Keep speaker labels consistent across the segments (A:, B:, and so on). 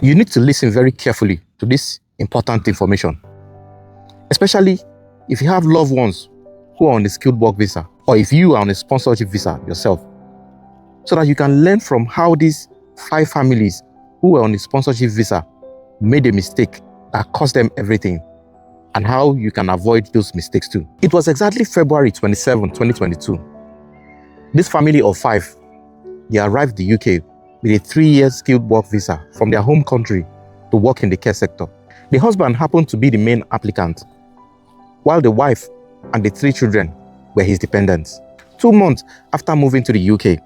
A: You need to listen very carefully to this important information, especially if you have loved ones who are on a skilled work visa, or if you are on a sponsorship visa yourself, so that you can learn from how these 5 families who were on a sponsorship visa made a mistake that cost them everything, and how you can avoid those mistakes too. It was exactly February 27, 2022. This family of 5, they arrived in the UK with a 3-year skilled work visa from their home country to work in the care sector. The husband happened to be the main applicant, while the wife and the 3 children were his dependents. 2 months after moving to the UK,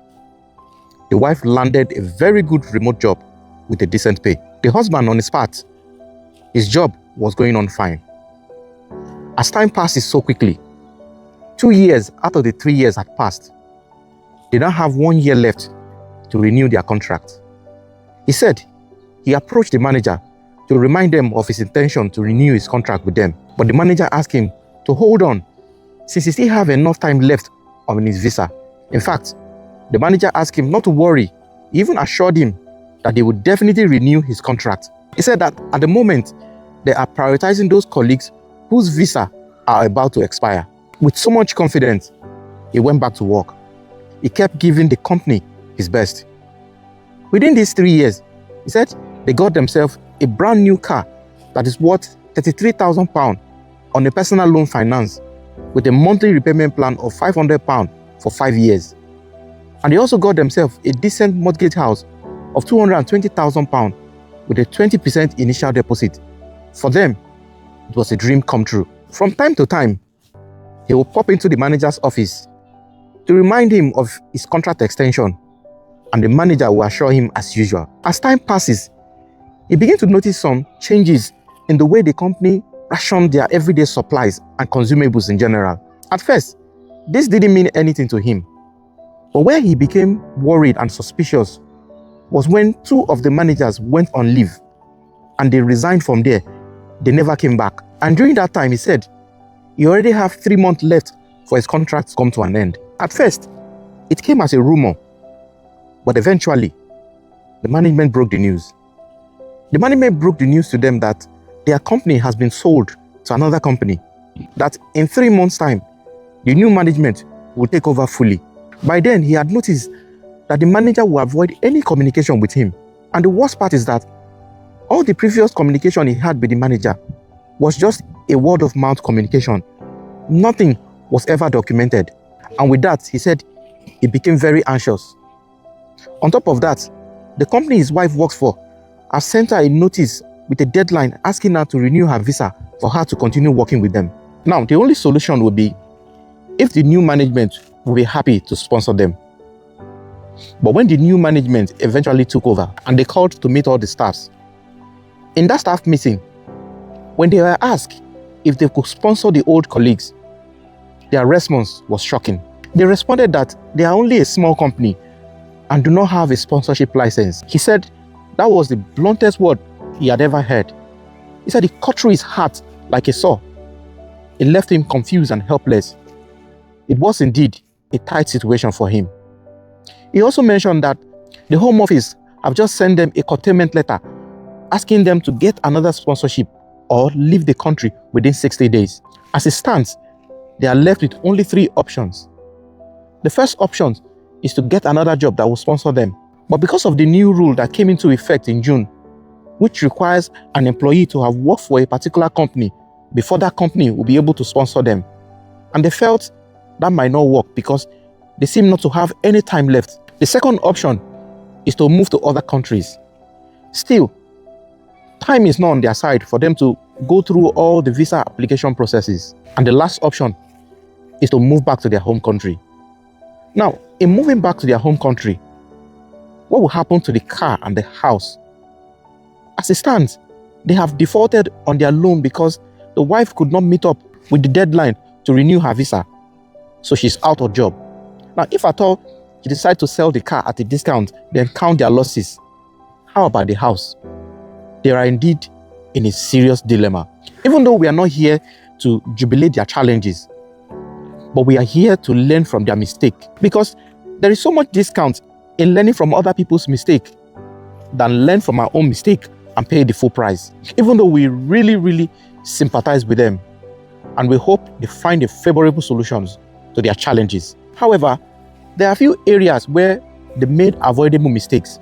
A: the wife landed a very good remote job with a decent pay. The husband, on his part, his job was going on fine. As time passes so quickly, 2 years out of the 3 years had passed. They now have 1 year left to renew their contract. He said he approached the manager to remind them of his intention to renew his contract with them. But the manager asked him to hold on, since he still have enough time left on his visa. In fact, the manager asked him not to worry. He even assured him that they would definitely renew his contract. He said that at the moment, they are prioritizing those colleagues whose visa are about to expire. With so much confidence, he went back to work. He kept giving the company his best. Within these 3 years, he said they got themselves a brand new car that is worth £33,000 on a personal loan finance with a monthly repayment plan of £500 for 5 years. And they also got themselves a decent mortgage house of £220,000 with a 20% initial deposit. For them, it was a dream come true. From time to time, he will pop into the manager's office to remind him of his contract extension, and the manager will assure him as usual. As time passes, he began to notice some changes in the way the company rationed their everyday supplies and consumables in general. At first, this didn't mean anything to him. But where he became worried and suspicious was when 2 of the managers went on leave and they resigned from there. They never came back. And during that time, he said he already have 3 months left for his contract to come to an end. At first, it came as a rumor, but eventually, the management broke the news. The management broke the news to them that their company has been sold to another company, that in 3 months' time, the new management will take over fully. By then, he had noticed that the manager will avoid any communication with him. And the worst part is that all the previous communication he had with the manager was just a word-of-mouth communication. Nothing was ever documented. And with that, he said he became very anxious. On top of that, the company his wife works for has sent her a notice with a deadline asking her to renew her visa for her to continue working with them. Now, the only solution would be if the new management will be happy to sponsor them. But when the new management eventually took over and they called to meet all the staffs, in that staff meeting, when they were asked if they could sponsor the old colleagues, their response was shocking. They responded that they are only a small company and do not have a sponsorship license. He said that was the bluntest word he had ever heard. He said it cut through his heart like a saw. It left him confused and helpless. It was indeed a tight situation for him. He also mentioned that the Home Office have just sent them a curtailment letter asking them to get another sponsorship or leave the country within 60 days. As it stands, they are left with only 3 options. The first option is to get another job that will sponsor them. But because of the new rule that came into effect in June, which requires an employee to have worked for a particular company before that company will be able to sponsor them, and they felt that might not work because they seem not to have any time left. The second option is to move to other countries. Still, time is not on their side for them to go through all the visa application processes. And the last option is to move back to their home country. Now, in moving back to their home country, what will happen to the car and the house? As it stands, they have defaulted on their loan because the wife could not meet up with the deadline to renew her visa. So she's out of job. Now, if at all you decide to sell the car at a discount, then count their losses, how about the house? They are indeed in a serious dilemma. Even though we are not here to jubilate their challenges, but we are here to learn from their mistake, because there is so much discount in learning from other people's mistake than learn from our own mistake and pay the full price, even though we really sympathize with them and we hope they find a favorable solutions to their challenges. However, there are a few areas where they made avoidable mistakes,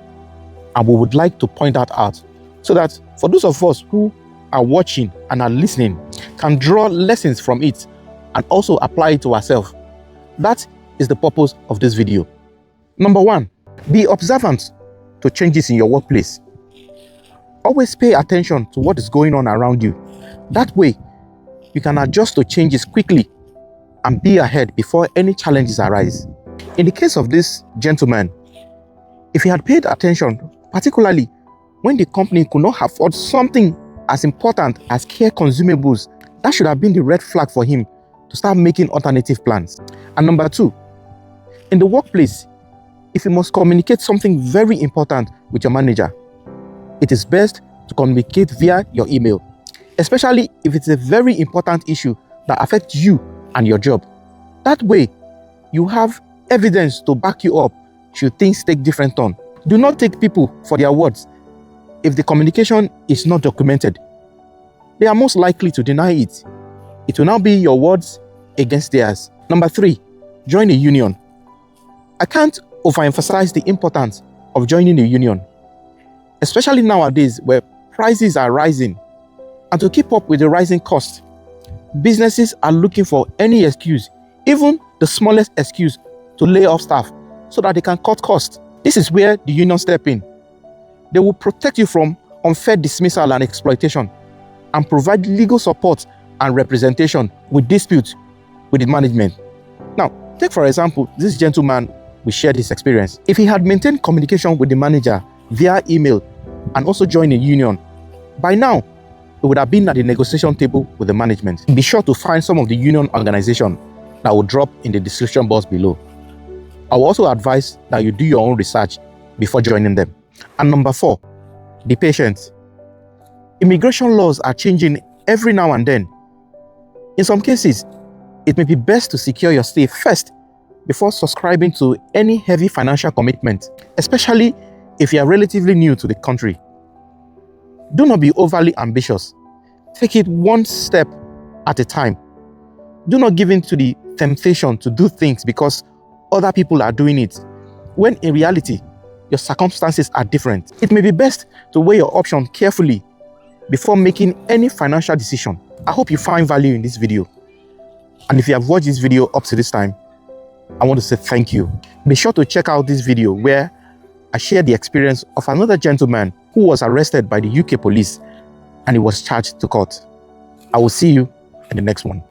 A: and we would like to point that out so that for those of us who are watching and are listening can draw lessons from it and also apply it to ourselves. That is the purpose of this video. Number 1, be observant to changes in your workplace. Always pay attention to what is going on around you. That way, you can adjust to changes quickly and be ahead before any challenges arise. In the case of this gentleman, if he had paid attention, particularly when the company could not afford something as important as care consumables, that should have been the red flag for him to start making alternative plans. And number 2, in the workplace, if you must communicate something very important with your manager, it is best to communicate via your email, especially if it's a very important issue that affects you and your job. That way, you have evidence to back you up should things take different turn. Do not take people for their words. If the communication is not documented, they are most likely to deny it. It will now be your words against theirs. Number 3, join a union. I can't overemphasize the importance of joining a union, especially nowadays where prices are rising. And to keep up with the rising cost, businesses are looking for any excuse, even the smallest excuse, to lay off staff so that they can cut costs. This is where the union step in. They will protect you from unfair dismissal and exploitation and provide legal support and representation with disputes with the management. Now, take for example, this gentleman, we shared his experience. If he had maintained communication with the manager via email and also joined a union, by now, he would have been at the negotiation table with the management. Be sure to find some of the union organization that will drop in the description box below. I will also advise that you do your own research before joining them. And number 4, be patient. Immigration laws are changing every now and then. In some cases, it may be best to secure your stay first before subscribing to any heavy financial commitment, especially if you are relatively new to the country. Do not be overly ambitious. Take it one step at a time. Do not give in to the temptation to do things because other people are doing it, when in reality, your circumstances are different. It may be best to weigh your options carefully before making any financial decision. I hope you find value in this video. And if you have watched this video up to this time, I want to say thank you. Be sure to check out this video where I shared the experience of another gentleman who was arrested by the UK police and he was charged to court. I will see you in the next one.